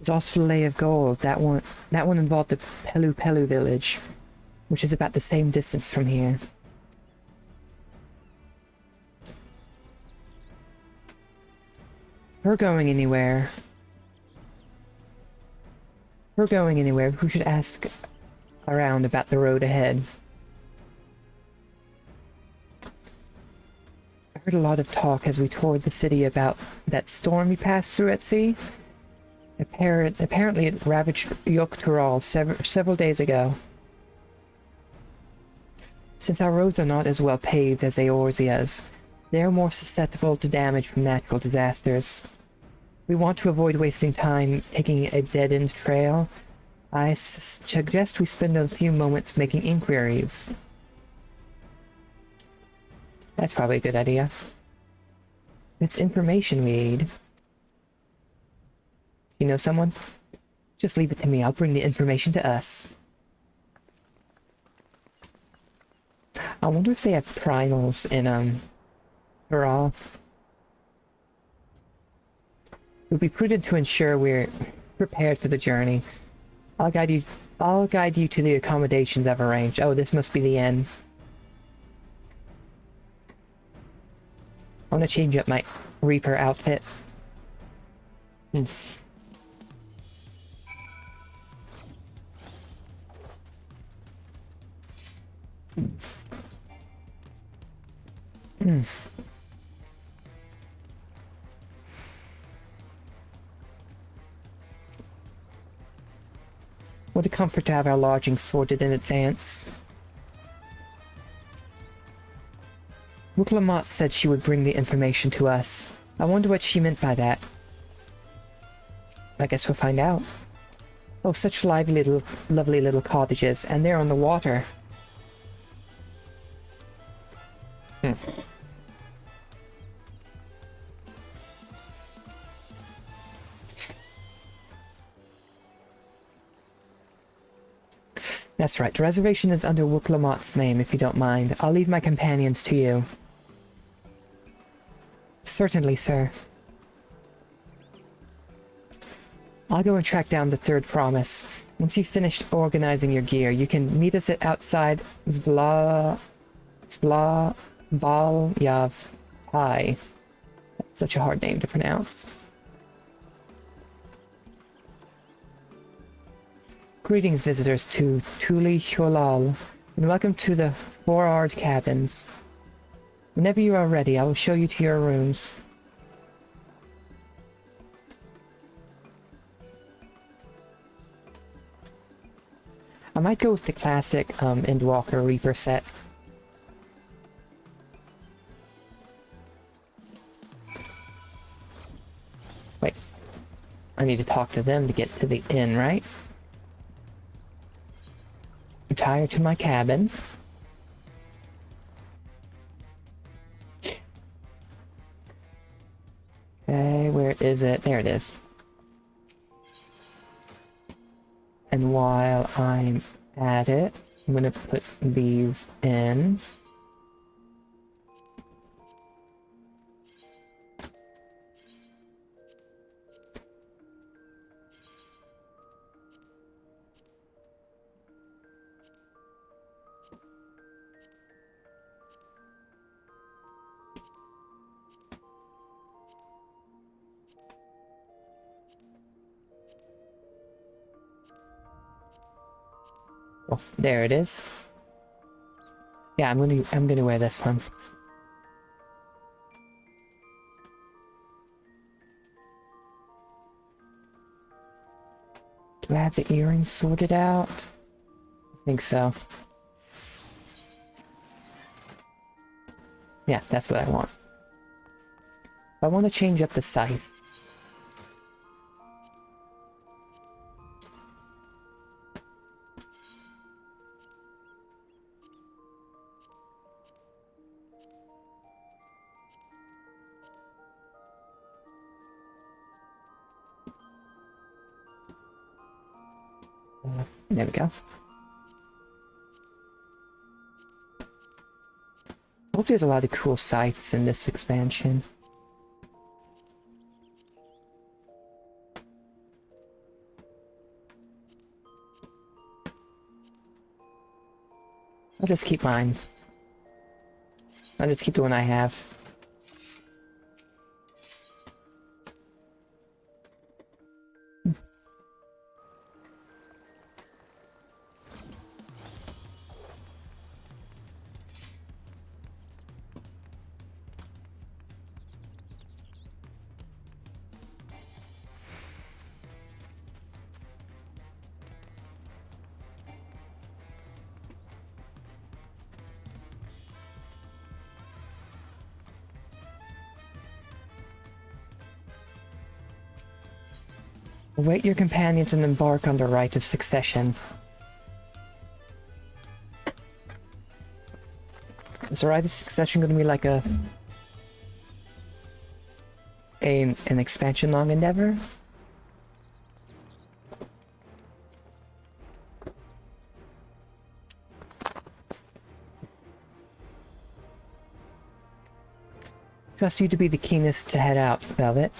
There's also the Lay of Gold. That one involved the Pelu Pelu village, which is about the same distance from here. If we're going anywhere, we should ask around about the road ahead. I heard a lot of talk as we toured the city about that storm we passed through at sea. Apparently it ravaged Yoktural several days ago. Since our roads are not as well paved as Eorzea's, they are more susceptible to damage from natural disasters. We want to avoid wasting time taking a dead-end trail. I suggest we spend a few moments making inquiries. That's probably a good idea. It's information we need. You know someone? Just leave it to me. I'll bring the information to us. I wonder if they have primals in, Ural. It would be prudent to ensure we're prepared for the journey. I'll guide you to the accommodations I've arranged. Oh, this must be the inn. I want to change up my Reaper outfit. What a comfort to have our lodging sorted in advance. Wuklamot said she would bring the information to us. I wonder what she meant by that. I guess we'll find out. Oh, such lovely little cottages, and they're on the water. That's right, the reservation is under Wuklamot's name, if you don't mind. I'll leave my companions to you. Certainly, sir. I'll go and track down the third promise. Once you've finished organizing your gear, you can meet us at outside Bal Yav Tai. That's such a hard name to pronounce. Greetings, visitors to Tuli Cholal, and welcome to the Four-Ard Cabins. Whenever you are ready, I will show you to your rooms. I might go with the classic Endwalker Reaper set. Wait, I need to talk to them to get to the inn, right? Retire to my cabin. Okay, where is it? There it is. And while I'm at it, I'm gonna put these in. Oh, there it is. Yeah, I'm gonna wear this one. Do I have the earrings sorted out? I think so. Yeah, that's what I want. I want to change up the scythe. There we go. I hope there's a lot of cool scythes in this expansion. I'll just keep mine. I'll just keep the one I have. Await your companions and embark on the rite of succession. Is the rite of succession going to be like an expansion long endeavor? Trust you to be the keenest to head out, Velvet.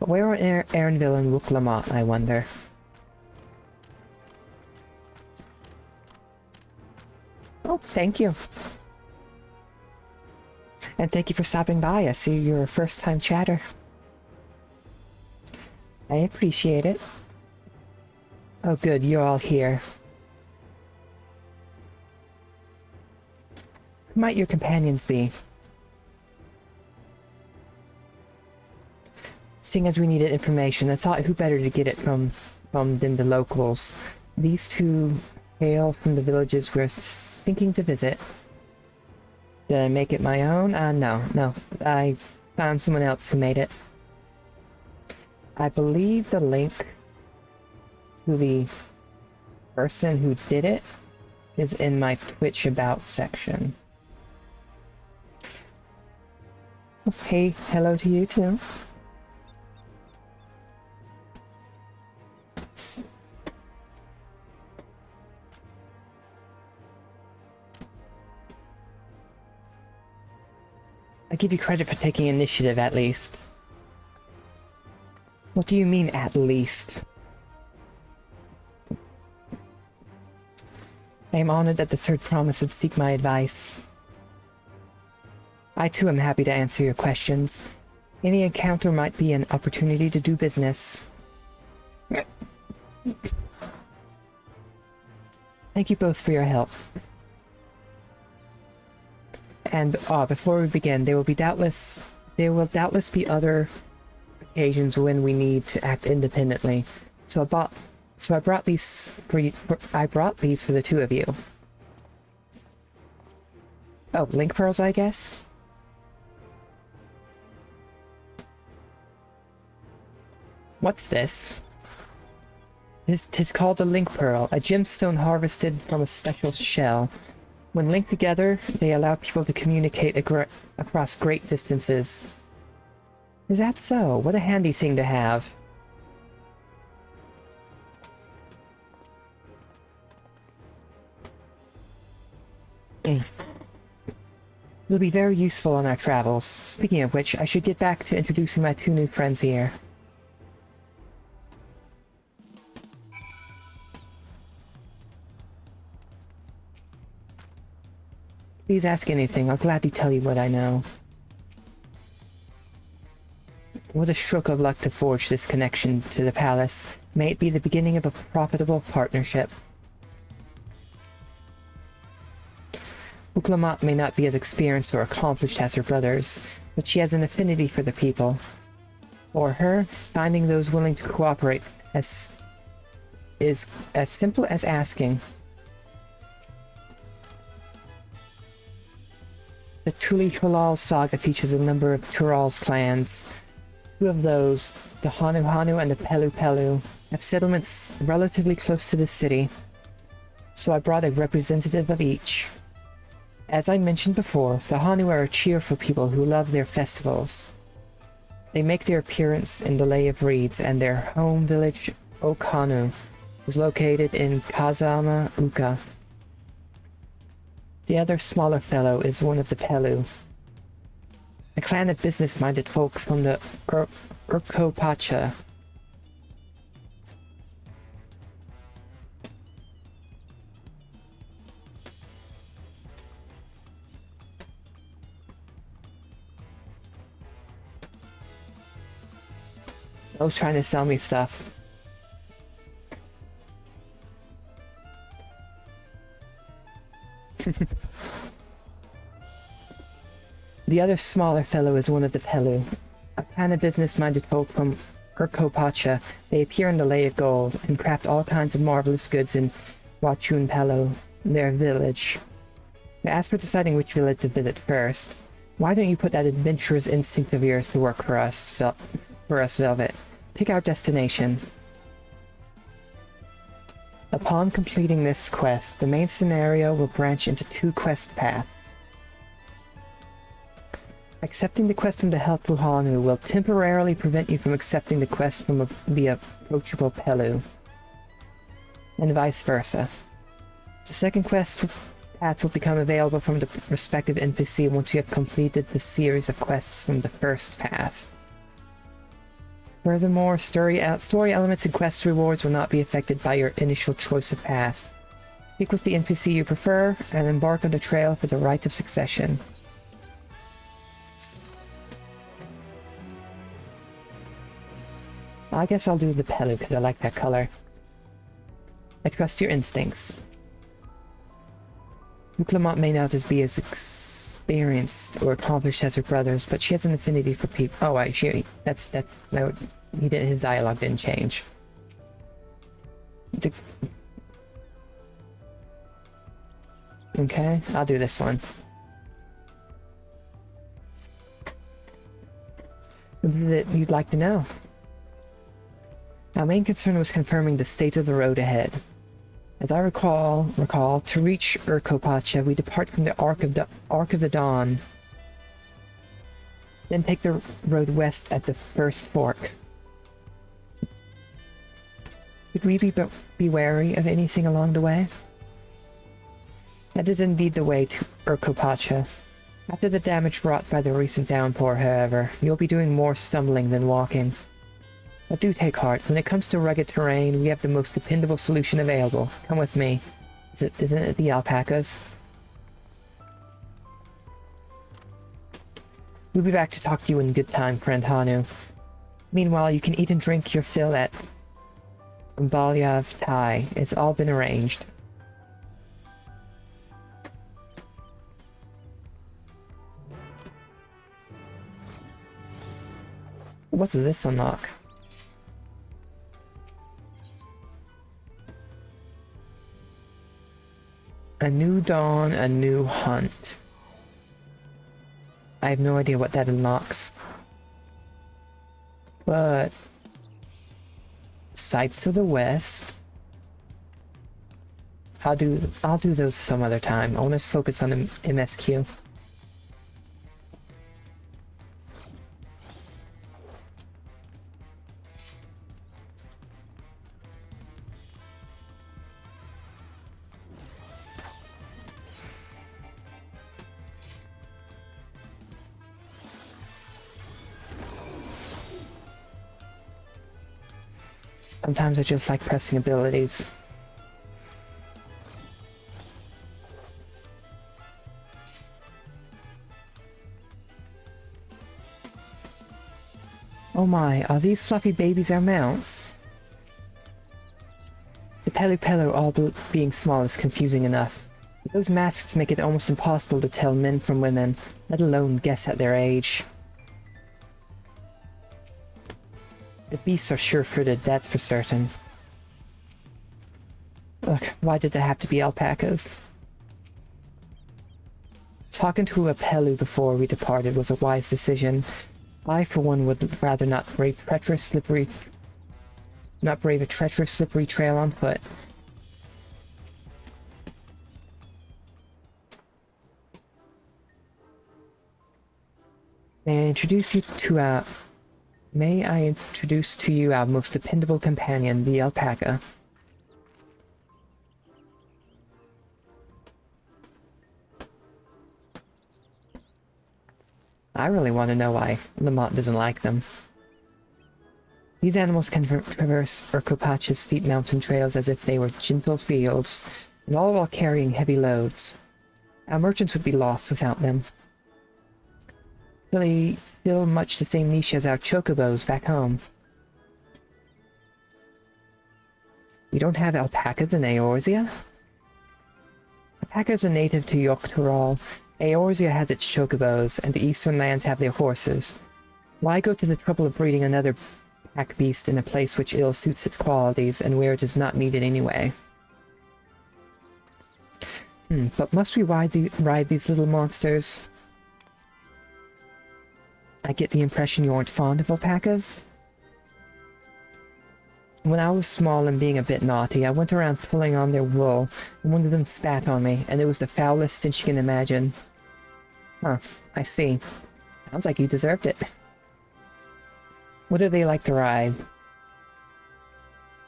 But where are Erinville and Wooklamot, I wonder? Oh, thank you. And thank you for stopping by. I see you're a first-time chatter. I appreciate it. Oh good, you're all here. Who might your companions be? Seeing as we needed information, I thought who better to get it from than the locals. These two hail from the villages we're thinking to visit. Did I make it my own? No. I found someone else who made it. I believe the link to the person who did it is in my Twitch About section. Hey, hello to you too. I give you credit for taking initiative, at least. What do you mean, at least? I am honored that the Third Promise would seek my advice. I too am happy to answer your questions. Any encounter might be an opportunity to do business. Thank you both for your help. And before we begin, there will doubtless be other occasions when we need to act independently. So I brought these for you. I brought these for the two of you. Oh, link pearls, I guess. What's this? Tis called a link pearl, a gemstone harvested from a special shell. When linked together, they allow people to communicate across great distances. Is that so? What a handy thing to have. It'll be very useful on our travels. Speaking of which, I should get back to introducing my two new friends here. Please ask anything. I'll gladly tell you what I know. What a stroke of luck to forge this connection to the palace. May it be the beginning of a profitable partnership. Wooklamot may not be as experienced or accomplished as her brothers, but she has an affinity for the people. For her, finding those willing to cooperate is as simple as asking. The Tuli Trolal saga features a number of Tural's clans. Two of those, the Hanu Hanu and the Pelu Pelu, have settlements relatively close to the city, so I brought a representative of each. As I mentioned before, the Hanu are a cheerful people who love their festivals. They make their appearance in the Lay of Reeds, and their home village, Okanu, is located in Kazama Uka. The other smaller fellow is one of the Pelu, a clan of business-minded folk from the Urkopacha Both trying to sell me stuff. The other smaller fellow is one of the Pelu, a kind of business-minded folk from Urkopacha. They appear in the Lay of Gold and craft all kinds of marvelous goods in Wachun Pelu, their village. As for deciding which village to visit first, why don't you put that adventurous instinct of yours to work for us, Velvet? Pick our destination. Upon completing this quest, the main scenario will branch into 2 quest paths. Accepting the quest from the helpful Hanu will temporarily prevent you from accepting the quest from the approachable Pelu, and vice versa. The second quest path will become available from the respective NPC once you have completed the series of quests from the first path. Furthermore, story elements and quest rewards will not be affected by your initial choice of path. Speak with the NPC you prefer, and embark on the trail for the rite of succession. I guess I'll do the Pelu because I like that color. I trust your instincts. Uklamont may not be as experienced or accomplished as her brothers, but she has an affinity for people. Oh, right, no, his dialogue didn't change. Okay, I'll do this one. What is it you'd like to know? Our main concern was confirming the state of the road ahead. As I recall, to reach Urkopacha, we depart from the Arc of the Dawn, then take the road west at the first fork. Should we be wary of anything along the way? That is indeed the way to Urkopacha. After the damage wrought by the recent downpour, however, you'll be doing more stumbling than walking. But do take heart. When it comes to rugged terrain, we have the most dependable solution available. Come with me. Isn't it the alpacas? We'll be back to talk to you in good time, friend Hanu. Meanwhile, you can eat and drink your fill at Balyav Tai. It's all been arranged. What does this unlock? A new dawn, a new hunt. I have no idea what that unlocks. But sights to the west. I'll do those some other time. I want to focus on MSQ. Sometimes I just like pressing abilities. Oh my, are these fluffy babies our mounts? The Pelu all being small is confusing enough. Those masks make it almost impossible to tell men from women, let alone guess at their age. The beasts are sure-footed, that's for certain. Ugh, why did they have to be alpacas? Talking to a Pelu before we departed was a wise decision. I, for one, would rather not brave a treacherous, slippery trail on foot. May I introduce to you our most dependable companion, the alpaca. I really want to know why Lamont doesn't like them. These animals can traverse Urkopacha's steep mountain trails as if they were gentle fields, and all while carrying heavy loads. Our merchants would be lost without them. They fill much the same niche as our chocobos back home. You don't have alpacas in Eorzea? Alpacas are native to Yogg-Toroil. Eorzea has its chocobos, and the eastern lands have their horses. Why go to the trouble of breeding another pack beast in a place which ill suits its qualities and where it is not needed anyway? But must we ride these little monsters? I get the impression you aren't fond of alpacas? When I was small and being a bit naughty, I went around pulling on their wool, and one of them spat on me, and it was the foulest stench you can imagine. Huh, I see. Sounds like you deserved it. What do they like to ride?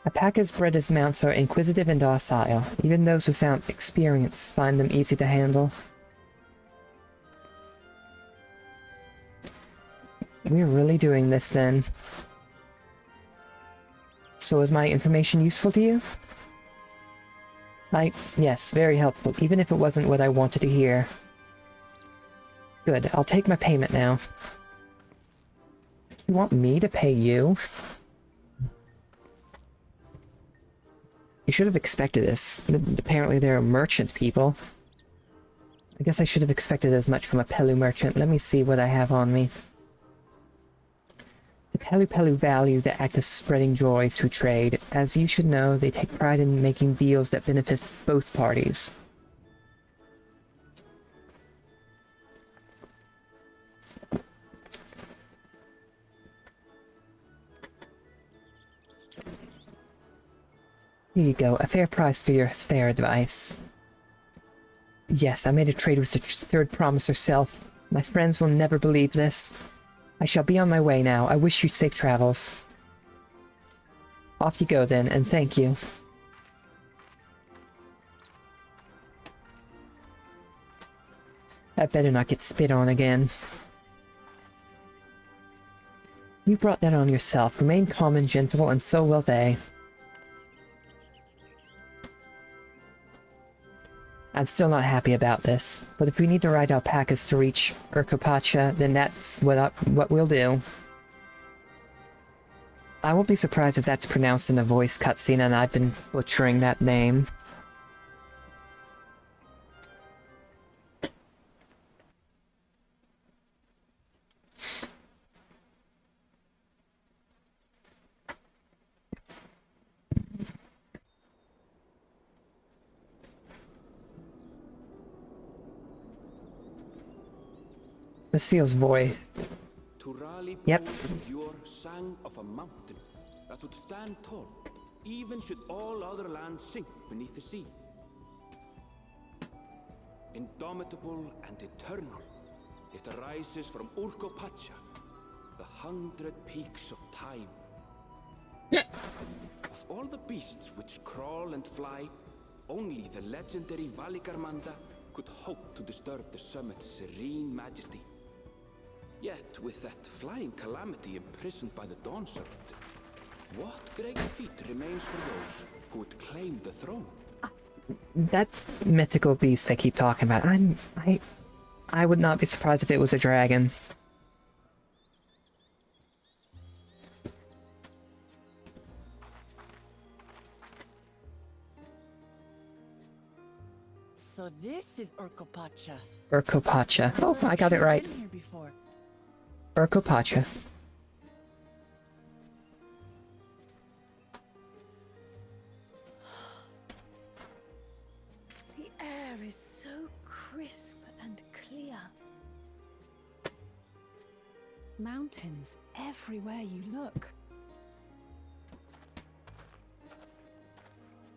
Alpacas bred as mounts are inquisitive and docile. Even those without experience find them easy to handle. We're really doing this then. So is my information useful to you? Yes, very helpful, even if it wasn't what I wanted to hear. Good, I'll take my payment now. You want me to pay you? You should have expected this. Apparently they're merchant people. I guess I should have expected as much from a Pelu merchant. Let me see what I have on me. The Pelu value the act of spreading joy through trade. As you should know, they take pride in making deals that benefit both parties. Here you go, a fair price for your fair advice. Yes, I made a trade with the third promise herself. My friends will never believe this. I shall be on my way now. I wish you safe travels. Off you go then, and thank you. I better not get spit on again. You brought that on yourself. Remain calm and gentle, and so will they. I'm still not happy about this, but if we need to ride alpacas to reach Urkopacha, then that's what we'll do. I won't be surprised if that's pronounced in a voice cutscene and I've been butchering that name. This feels voiced. Yep. Sang of a mountain that would stand tall, even should all other lands sink beneath the sea. Indomitable and eternal, it arises from Urkopacha, the 100 peaks of time. Of all the beasts which crawl and fly, only the legendary Valigarmanda could hope to disturb the summit's serene majesty. Yet, with that flying calamity imprisoned by the Dawn Serpent, what great feat remains for those who would claim the throne? That mythical beast they keep talking about, I would not be surprised if it was a dragon. So this is Urkopacha. Urkopacha. Oh, I got it right. Urkopacha. The air is so crisp and clear. Mountains everywhere you look.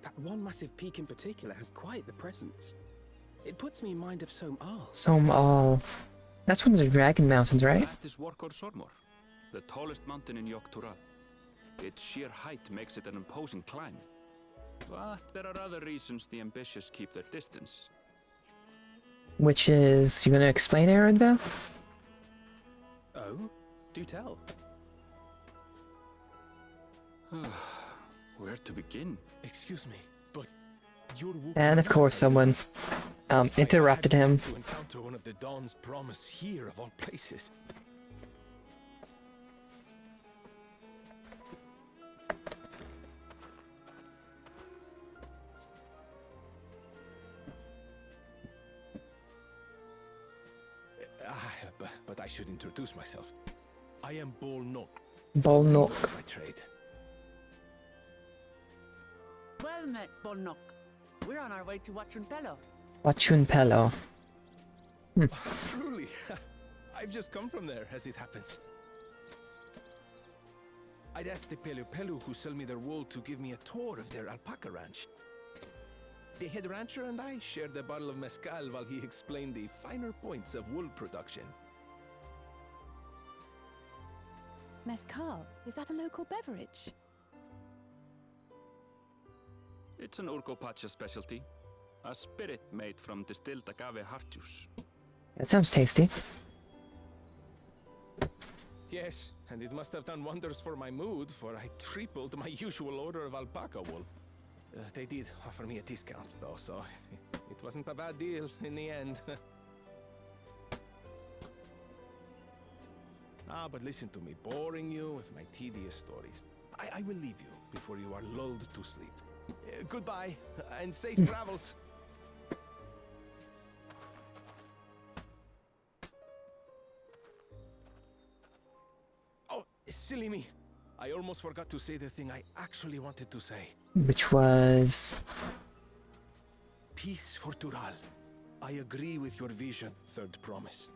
That one massive peak in particular has quite the presence. It puts me in mind of Som-Al. Som-Al. That's one of the dragon mountains, right? That is Workor Sormor, the tallest mountain in Yogg-Toroil. Its sheer height makes it an imposing climb. But there are other reasons the ambitious keep their distance. Which is... You gonna explain, Arenville? Oh? Do tell. Where to begin? Excuse me, but you're And of course someone interrupted him. to encounter one of the Dawn's promise here of all places. should introduce myself. I am Bolnok. Bolnok. By trade. Well met, Bolnok. We're on our way to Watchunpelo. Watchunpelo. Truly. I've just come from there, as it happens. I'd asked the Pelu who sell me their wool to give me a tour of their alpaca ranch. The head rancher and I shared a bottle of mezcal while he explained the finer points of wool production. Mezcal, is that a local beverage? It's an Urkopacha specialty. A spirit made from distilled agave heart juice. That sounds tasty. Yes, and it must have done wonders for my mood, for I tripled my usual order of alpaca wool. They did offer me a discount, though, so it wasn't a bad deal in the end. But listen to me, boring you with my tedious stories. I will leave you before you are lulled to sleep. Goodbye, and safe travels. Oh, silly me. I almost forgot to say the thing I actually wanted to say. Which was... Peace for Tural. I agree with your vision, Third Promise.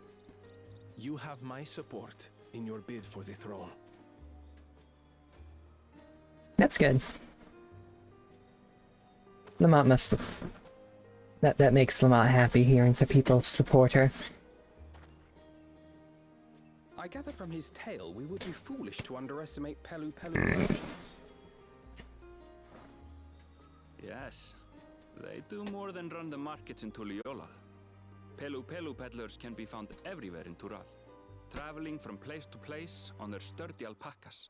You have my support in your bid for the throne. That's good. Lamont must... That makes Lamont happy hearing the people support her. I gather from his tale we would be foolish to underestimate Pelu merchants. Yes, they do more than run the markets in Tuliyola. Pelu peddlers can be found everywhere in Tural, traveling from place to place on their sturdy alpacas.